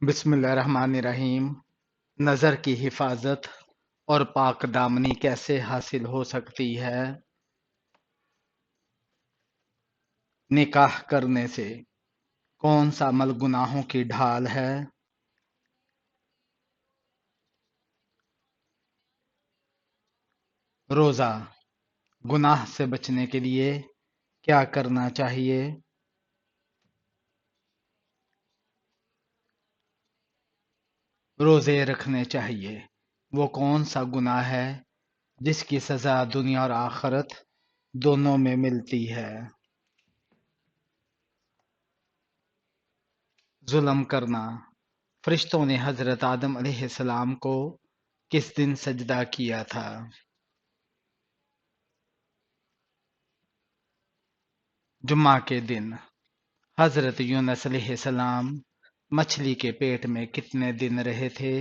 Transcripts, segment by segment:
بسم اللہ الرحمن الرحیم۔ نظر کی حفاظت اور پاک دامنی کیسے حاصل ہو سکتی ہے؟ نکاح کرنے سے کون سا عمل گناہوں کی ڈھال ہے؟ روزہ گناہ سے بچنے کے لیے کیا کرنا چاہیے؟ روزے رکھنے چاہیے۔ وہ کون سا گناہ ہے جس کی سزا دنیا اور آخرت دونوں میں ملتی ہے؟ ظلم کرنا۔ فرشتوں نے حضرت آدم علیہ السلام کو کس دن سجدہ کیا تھا؟ جمعہ کے دن۔ حضرت یونس علیہ السلام مچھلی کے پیٹ میں کتنے دن رہے تھے؟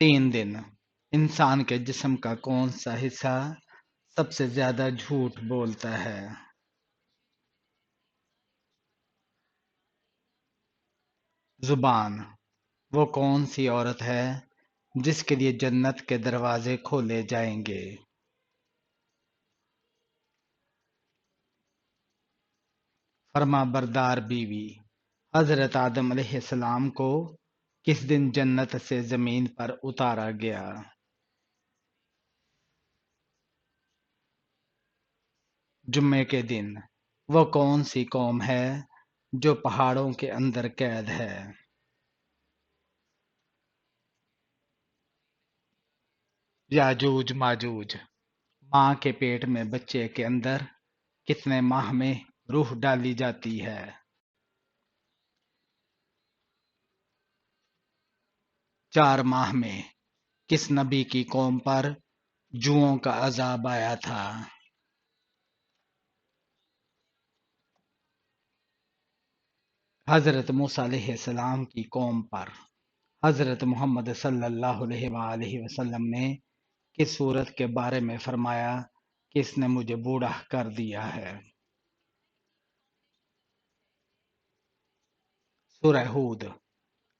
3 دن۔ انسان کے جسم کا کون سا حصہ سب سے زیادہ جھوٹ بولتا ہے؟ زبان۔ وہ کون سی عورت ہے جس کے لیے جنت کے دروازے کھولے جائیں گے؟ فرما بردار بیوی۔ حضرت آدم علیہ السلام کو کس دن جنت سے زمین پر اتارا گیا؟ جمعے کے دن۔ وہ کون سی قوم ہے جو پہاڑوں کے اندر قید ہے؟ یاجوج ماجوج۔ ماں کے پیٹ میں بچے کے اندر کتنے ماہ میں روح ڈالی جاتی ہے؟ 4 ماہ میں۔ کس نبی کی قوم پر جوؤں کا عذاب آیا تھا؟ حضرت موسیٰ علیہ السلام کی قوم پر حضرت محمد صلی اللہ علیہ وآلہ وسلم نے کس صورت کے بارے میں فرمایا کہ اس نے مجھے بوڑھا کر دیا ہے؟ سورہ ہود۔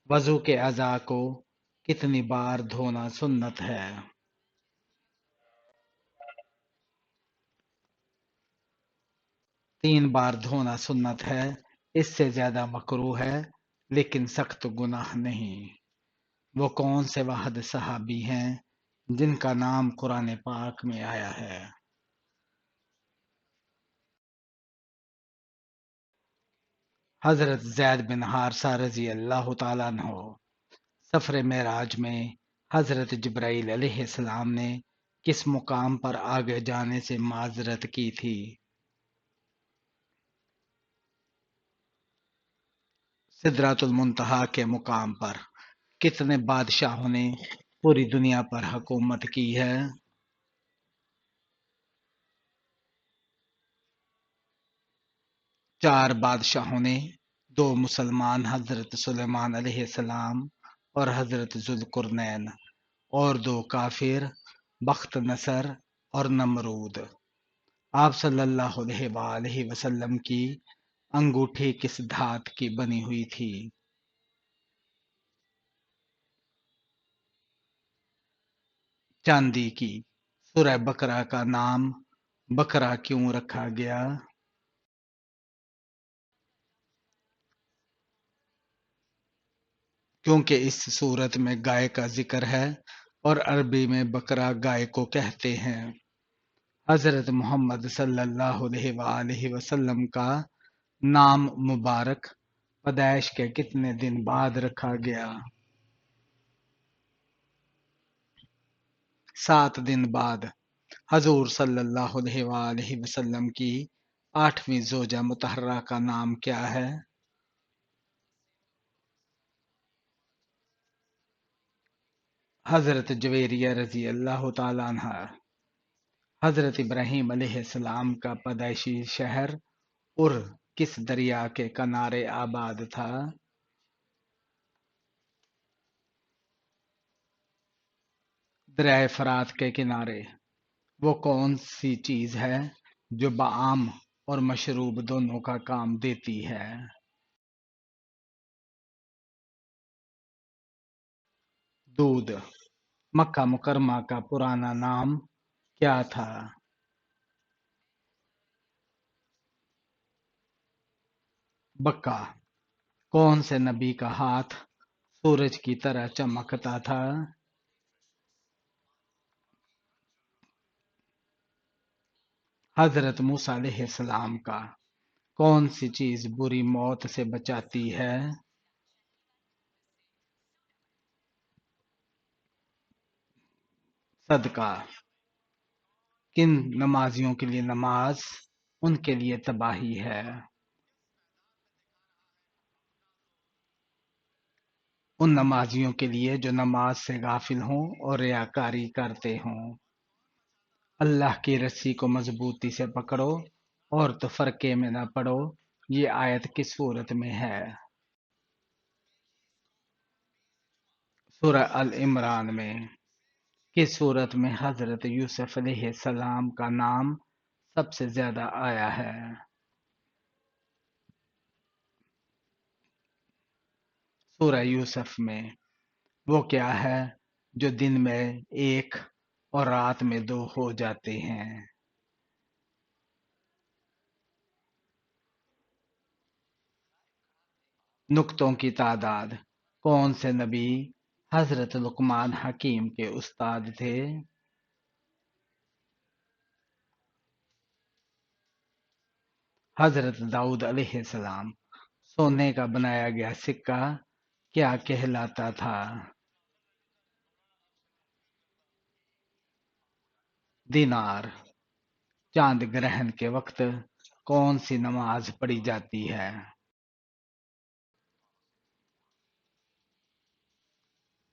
وضو کے اعضاء کو کتنی بار دھونا سنت ہے؟ 3 بار دھونا سنت ہے۔ اس سے زیادہ مکروہ ہے لیکن سخت گناہ نہیں۔ وہ کون سے واحد صحابی ہیں جن کا نام قرآن پاک میں آیا ہے؟ حضرت زید بن حارثہ رضی اللہ تعالیٰ عنہ۔ سفر معراج میں حضرت جبرائیل علیہ السلام نے کس مقام پر آگے جانے سے معذرت کی تھی؟ سدرۃ المنتہا کے مقام پر کتنے بادشاہوں نے پوری دنیا پر حکومت کی ہے؟ 4 بادشاہوں نے، 2 مسلمان حضرت سلیمان علیہ السلام اور حضرت ذوالقرنین، اور 2 کافر بخت نصر اور نمرود۔ آپ صلی اللہ علیہ وآلہ وسلم کی انگوٹھی کس دھات کی بنی ہوئی تھی؟ چاندی کی۔ سورہ بقرہ کا نام بقرہ کیوں رکھا گیا؟ کیونکہ اس صورت میں گائے کا ذکر ہے اور عربی میں بقرہ گائے کو کہتے ہیں۔ حضرت محمد صلی اللہ علیہ وآلہ وسلم کا نام مبارک پیدائش کے کتنے دن بعد رکھا گیا؟ 7 دن بعد۔ حضور صلی اللہ علیہ وآلہ وسلم کی 8ویں زوجہ مطہرہ کا نام کیا ہے؟ حضرت جویریہ رضی اللہ تعالیٰ عنہ۔ حضرت ابراہیم علیہ السلام کا پیدائشی شہر ار کس دریا کے کنارے آباد تھا؟ دریائے فرات کے کنارے۔ وہ کون سی چیز ہے جو بعام اور مشروب دونوں کا کام دیتی ہے۔ دودھ۔ مکہ مکرمہ کا پرانا نام کیا تھا؟ بکا۔ کون سے نبی کا ہاتھ سورج کی طرح چمکتا تھا؟ حضرت موسیٰ علیہ السلام کا۔ کون سی چیز بری موت سے بچاتی ہے؟ صدقہ۔ کن نمازیوں کے لیے نماز ان کے لیے تباہی ہے؟ ان نمازیوں کے لیے جو نماز سے غافل ہوں اور ریاکاری کرتے ہوں۔ اللہ کی رسی کو مضبوطی سے پکڑو اور تفرقے میں نہ پڑو، یہ آیت کس صورت میں ہے؟ سورہ ال عمران میں۔ کس صورت میں حضرت یوسف علیہ السلام کا نام سب سے زیادہ آیا ہے؟ سورہ یوسف میں۔ وہ کیا ہے جو دن میں ایک اور رات میں دو ہو جاتے ہیں؟ نقطوں کی تعداد۔ کون سے نبی حضرت لقمان حکیم کے استاد تھے؟ حضرت داؤد علیہ السلام۔ سونے کا بنایا گیا سکہ کیا کہلاتا تھا؟ دینار۔ چاند گرہن کے وقت کون سی نماز پڑھی جاتی ہے؟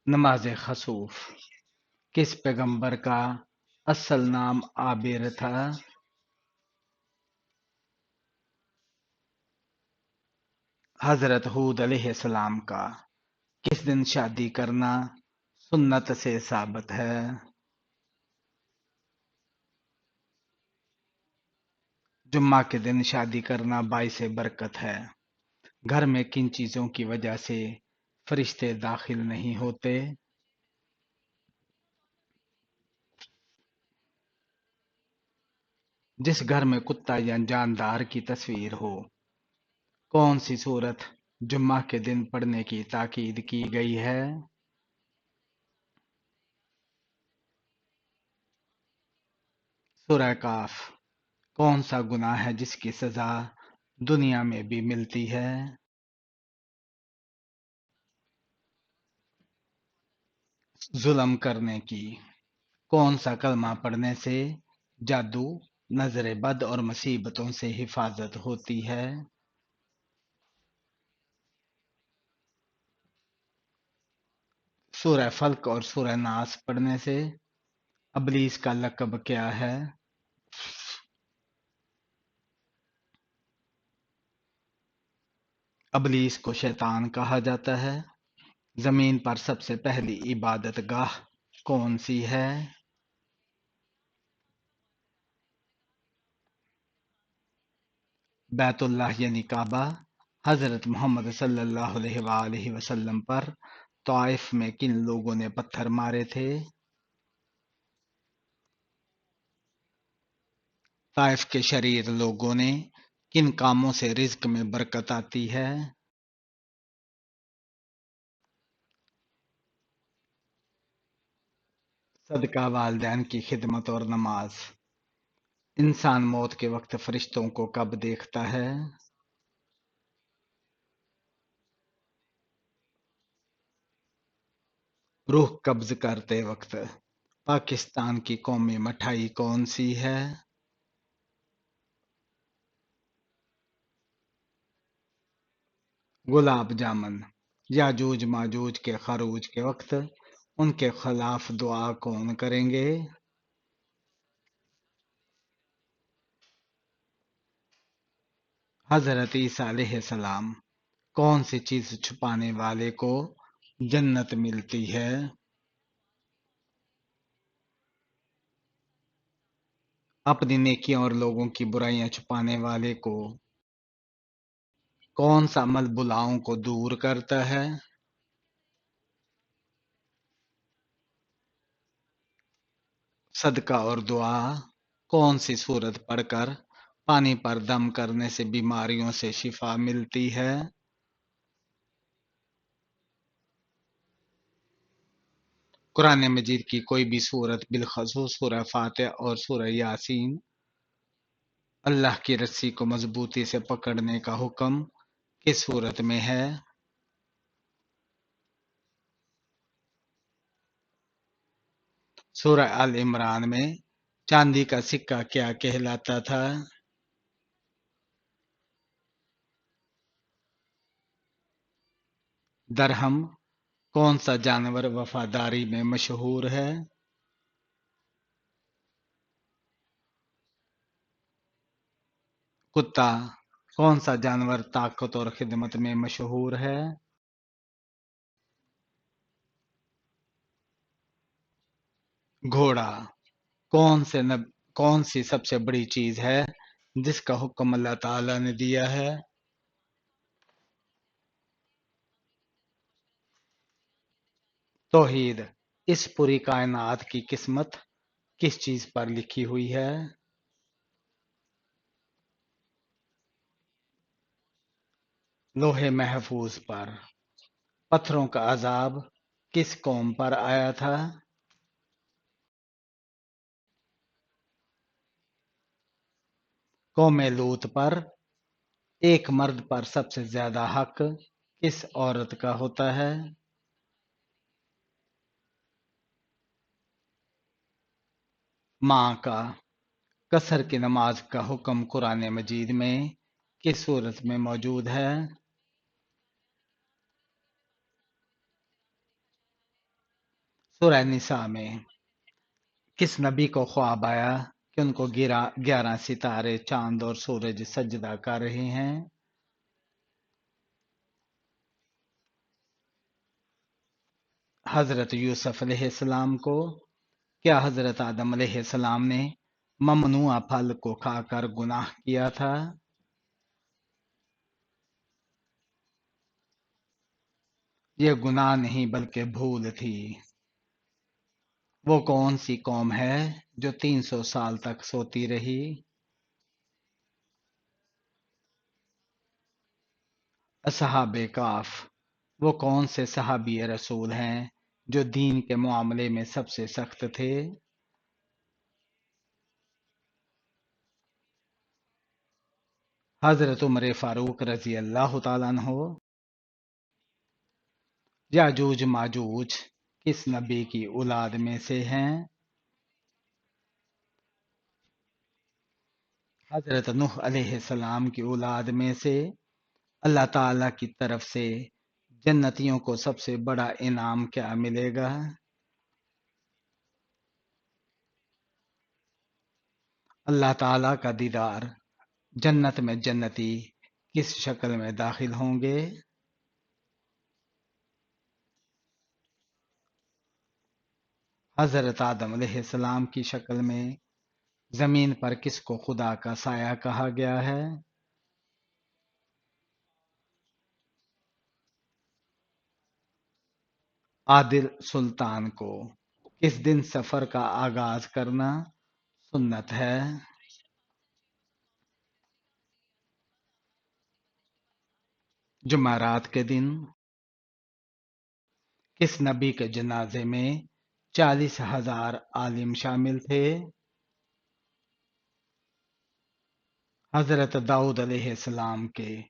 نماز خسوف۔ کس پیغمبر کا اصل نام عابر تھا؟ حضرت ہود علیہ السلام کا۔ کس دن شادی کرنا سنت سے ثابت ہے؟ جمعہ کے دن شادی کرنا باعث برکت ہے۔ گھر میں کن چیزوں کی وجہ سے فرشتے داخل نہیں ہوتے؟ جس گھر میں کتا یا جاندار کی تصویر ہو۔ کون سی صورت جمعہ کے دن پڑھنے کی تاکید کی گئی ہے؟ سورہ کاف۔ کون سا گناہ ہے جس کی سزا دنیا میں بھی ملتی ہے؟ ظلم کرنے کی۔ کون سا کلمہ پڑھنے سے جادو، نظر بد اور مصیبتوں سے حفاظت ہوتی ہے؟ سورہ فلق اور سورہ ناس پڑھنے سے ابلیس کا لقب کیا ہے؟ ابلیس کو شیطان کہا جاتا ہے۔ زمین پر سب سے پہلی عبادت گاہ کون سی ہے؟ بیت اللہ یعنی کعبہ۔ حضرت محمد صلی اللہ علیہ وآلہ وسلم پر طائف میں کن لوگوں نے پتھر مارے تھے؟ طائف کے شریر لوگوں نے کن کاموں سے رزق میں برکت آتی ہے؟ صدقہ، والدین کی خدمت اور نماز۔ انسان موت کے وقت فرشتوں کو کب دیکھتا ہے؟ روح قبض کرتے وقت۔ پاکستان کی قومی مٹھائی کون سی ہے؟ گلاب جامن۔ یاجوج ماجوج کے خروج کے وقت ان کے خلاف دعا کون کریں گے؟ حضرت عیسیٰ علیہ السلام۔ کون سی چیز چھپانے والے کو جنت ملتی ہے؟ اپنی نیکیاں اور لوگوں کی برائیاں چھپانے والے کو کون سا عمل بلاؤں کو دور کرتا ہے؟ صدقہ اور دعا۔ کون سی سورت پڑھ کر پانی پر دم کرنے سے بیماریوں سے شفا ملتی ہے؟ قرآن مجید کی کوئی بھی سورت، بالخصوص سورہ فاتحہ اور سورہ یاسین، اللہ کی رسی کو مضبوطی سے پکڑنے کا حکم کس سورت میں ہے؟ سورہ آل عمران میں چاندی کا سکہ کیا کہلاتا تھا؟ درہم۔ کون سا جانور وفاداری میں مشہور ہے؟ کتا۔ کون سا جانور طاقت اور خدمت میں مشہور ہے؟ گھوڑا۔ کون سی سب سے بڑی چیز ہے جس کا حکم اللہ تعالی نے دیا ہے؟ توحید۔ اس پوری کائنات کی قسمت کس چیز پر لکھی ہوئی ہے؟ لوح محفوظ پر۔ پتھروں کا عذاب کس قوم پر آیا تھا؟ قوم لوط پر۔ ایک مرد پر سب سے زیادہ حق کس عورت کا ہوتا ہے؟ ماں کا۔ قصر کی نماز کا حکم قرآن مجید میں کس صورت میں موجود ہے؟ سورہ نساء میں۔ کس نبی کو خواب آیا کہ ان کو 11 ستارے، چاند اور سورج سجدہ کر رہے ہیں؟ حضرت یوسف علیہ السلام کو۔ کیا حضرت آدم علیہ السلام نے ممنوع پھل کو کھا کر گناہ کیا تھا؟ یہ گناہ نہیں بلکہ بھول تھی۔ وہ کون سی قوم ہے جو 300 سال تک سوتی رہی؟ اصحاب کہف۔ وہ کون سے صحابی رسول ہیں جو دین کے معاملے میں سب سے سخت تھے؟ حضرت عمر فاروق رضی اللہ تعالیٰ عنہ۔ یاجوج ماجوج کس نبی کی اولاد میں سے ہیں؟ حضرت نوح علیہ السلام کی اولاد میں سے۔ اللہ تعالی کی طرف سے جنتیوں کو سب سے بڑا انعام کیا ملے گا؟ اللہ تعالی کا دیدار۔ جنت میں جنتی کس شکل میں داخل ہوں گے؟ حضرت آدم علیہ السلام کی شکل میں۔ زمین پر کس کو خدا کا سایہ کہا گیا ہے؟ عادل سلطان کو۔ کس دن سفر کا آغاز کرنا سنت ہے؟ جمعرات کے دن۔ کس نبی کے جنازے میں 40,000 عالم شامل تھے؟ حضرت داؤد علیہ السلام کے۔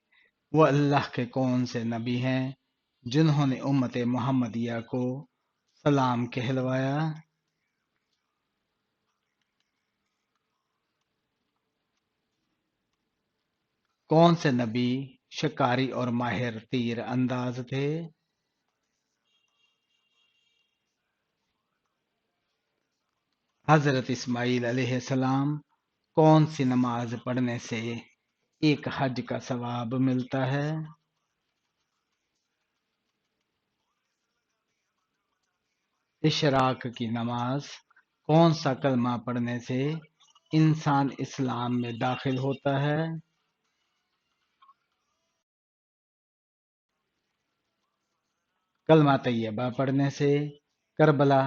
وہ اللہ کے کون سے نبی ہیں جنہوں نے امت محمدیہ کو سلام کہلوایا؟ کون سے نبی شکاری اور ماہر تیر انداز تھے؟ حضرت اسماعیل علیہ السلام۔ کون سی نماز پڑھنے سے ایک حج کا ثواب ملتا ہے؟ اشراق کی نماز۔ کون سا کلمہ پڑھنے سے انسان اسلام میں داخل ہوتا ہے؟ کلمہ طیبہ پڑھنے سے کربلا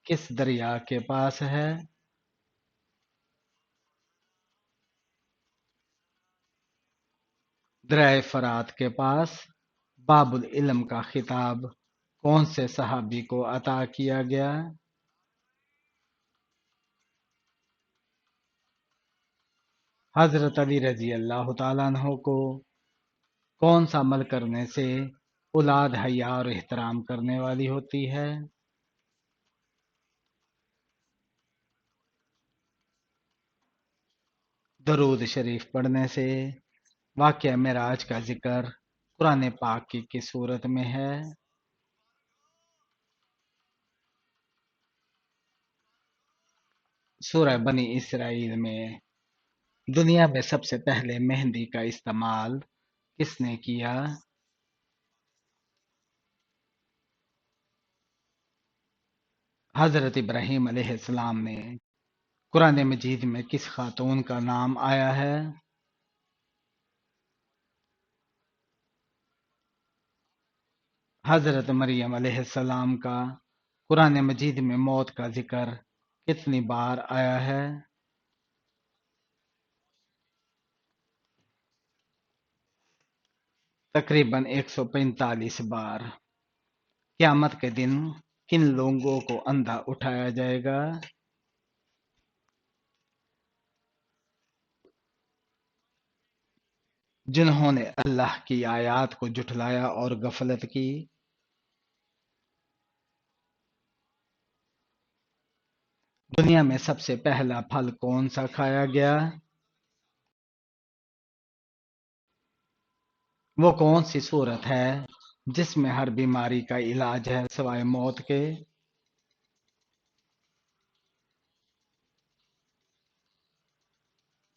کس دریا کے پاس ہے؟ دریائے فرات کے پاس۔ باب العلم کا خطاب کون سے صحابی کو عطا کیا گیا؟ حضرت علی رضی اللہ تعالیٰ عنہ کو کون سا عمل کرنے سے اولاد حیا اور احترام کرنے والی ہوتی ہے؟ درود شریف پڑھنے سے۔ واقعہ معراج کا ذکر قرآن پاک کی کس صورت میں ہے؟ سورہ بنی اسرائیل میں۔ دنیا میں سب سے پہلے مہندی کا استعمال کس نے کیا؟ حضرت ابراہیم علیہ السلام نے۔ قرآن مجید میں کس خاتون کا نام آیا ہے؟ حضرت مریم علیہ السلام کا قرآن مجید میں موت کا ذکر کتنی بار آیا ہے؟ تقریباً 145 بار۔ قیامت کے دن کن لوگوں کو اندھا اٹھایا جائے گا؟ جنہوں نے اللہ کی آیات کو جھٹلایا اور غفلت کی۔ دنیا میں سب سے پہلا پھل کون سا کھایا گیا؟ وہ کون سی صورت ہے جس میں ہر بیماری کا علاج ہے سوائے موت کے؟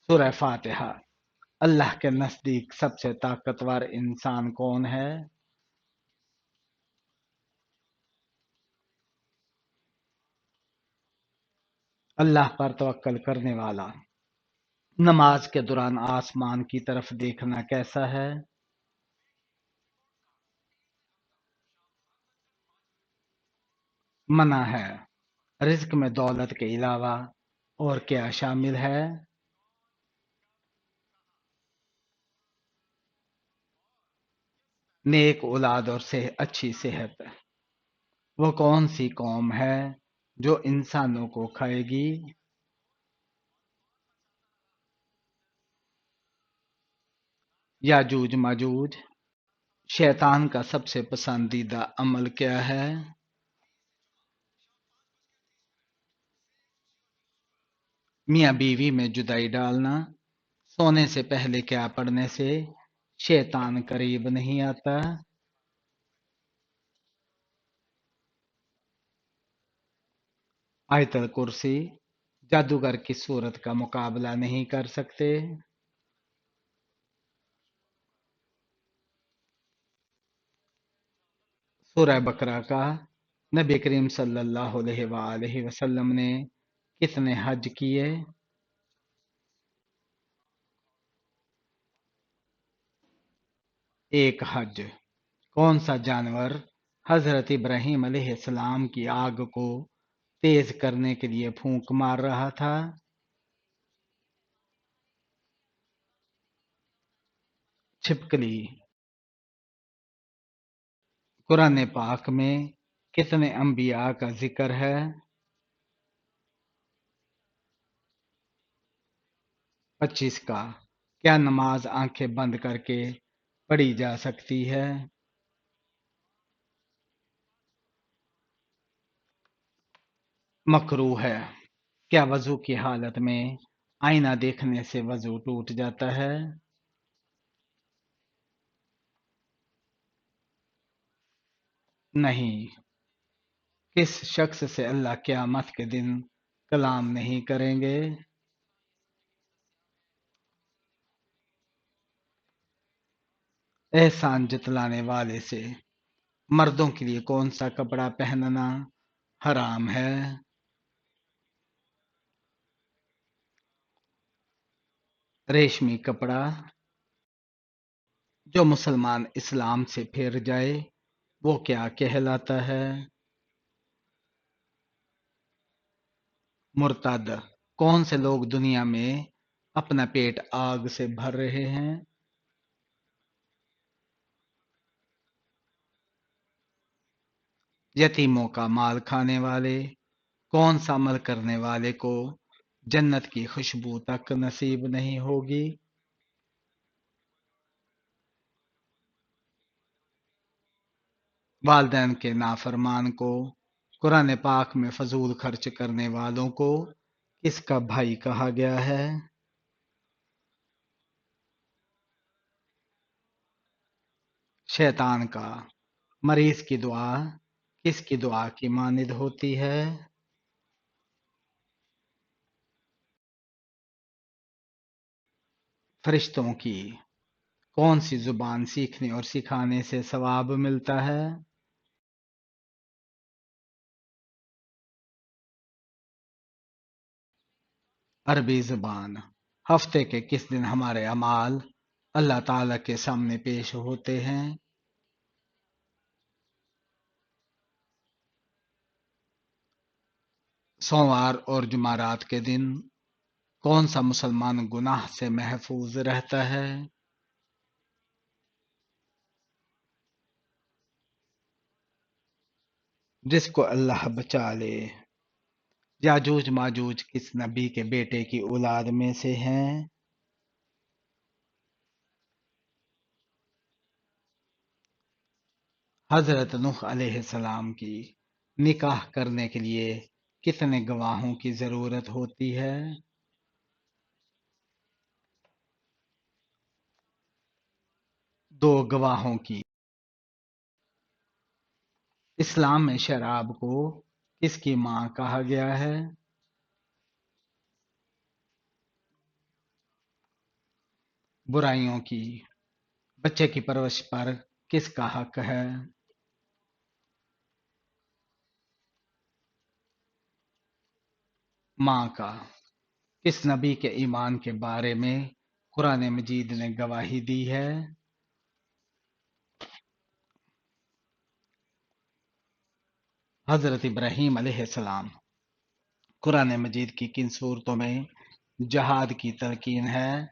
سورہ فاتحہ۔ اللہ کے نزدیک سب سے طاقتور انسان کون ہے؟ اللہ پر توکل کرنے والا۔ نماز کے دوران آسمان کی طرف دیکھنا کیسا ہے؟ منع ہے۔ رزق میں دولت کے علاوہ اور کیا شامل ہے؟ نیک اولاد اور اچھی صحت۔ وہ کون سی قوم ہے جو انسانوں کو کھائے گی؟ یاجوج ماجوج۔ شیطان کا سب سے پسندیدہ عمل کیا ہے؟ میاں بیوی میں جدائی ڈالنا۔ سونے سے پہلے کیا پڑھنے سے شیطان قریب نہیں آتا؟ آیت الکرسی۔ جادوگر کی صورت کا مقابلہ نہیں کر سکتے۔ سورہ بقرہ کا نبی کریم صلی اللہ علیہ وآلہ وسلم نے کتنے حج کیے؟ ایک حج۔ کون سا جانور حضرت ابراہیم علیہ السلام کی آگ کو تیز کرنے کے لیے پھونک مار رہا تھا؟ چھپکلی۔ قرآن پاک میں کتنے انبیاء کا ذکر ہے؟ 25 کا۔ کیا نماز آنکھیں بند کر کے پڑھی جا سکتی ہے؟ مکروہ ہے۔ کیا وضو کی حالت میں آئینہ دیکھنے سے وضو ٹوٹ جاتا ہے؟ نہیں۔ کس شخص سے اللہ قیامت کے دن کلام نہیں کریں گے؟ احسان جتلانے والے سے۔ مردوں کے لیے کون سا کپڑا پہننا حرام ہے؟ ریشمی کپڑا، جو مسلمان اسلام سے پھر جائے وہ کیا کہلاتا ہے؟ مرتد، کون سے لوگ دنیا میں اپنا پیٹ آگ سے بھر رہے ہیں؟ یتیموں کا مال کھانے والے، کون سا عمل کرنے والے کو جنت کی خوشبو تک نصیب نہیں ہوگی؟ والدین کے نافرمان کو قرآن پاک میں فضول خرچ کرنے والوں کو کس کا بھائی کہا گیا ہے؟ شیطان کا۔ مریض کی دعا کس کی دعا کی مانند ہوتی ہے؟ فرشتوں کی۔ کون سی زبان سیکھنے اور سکھانے سے ثواب ملتا ہے؟ عربی زبان۔ ہفتے کے کس دن ہمارے اعمال اللہ تعالی کے سامنے پیش ہوتے ہیں؟ سوموار اور جمعرات کے دن۔ کون سا مسلمان گناہ سے محفوظ رہتا ہے؟ جس کو اللہ بچا لے۔ یاجوج ماجوج کس نبی کے بیٹے کی اولاد میں سے ہیں؟ حضرت نوح علیہ السلام کی نکاح کرنے کے لیے کتنے گواہوں کی ضرورت ہوتی ہے؟ دو گواہوں کی۔ اسلام میں شراب کو کس کی ماں کہا گیا ہے؟ برائیوں کی۔ بچے کی پرورش پر کس کا حق ہے؟ ماں کا۔ کس نبی کے ایمان کے بارے میں قرآن مجید نے گواہی دی ہے؟ حضرت ابراہیم علیہ السلام۔ قرآن مجید کی کن صورتوں میں جہاد کی تلقین ہے؟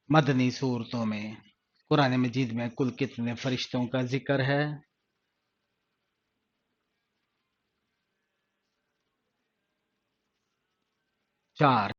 مدنی صورتوں میں۔ قرآن مجید میں کل کتنے فرشتوں کا ذکر ہے؟ 4۔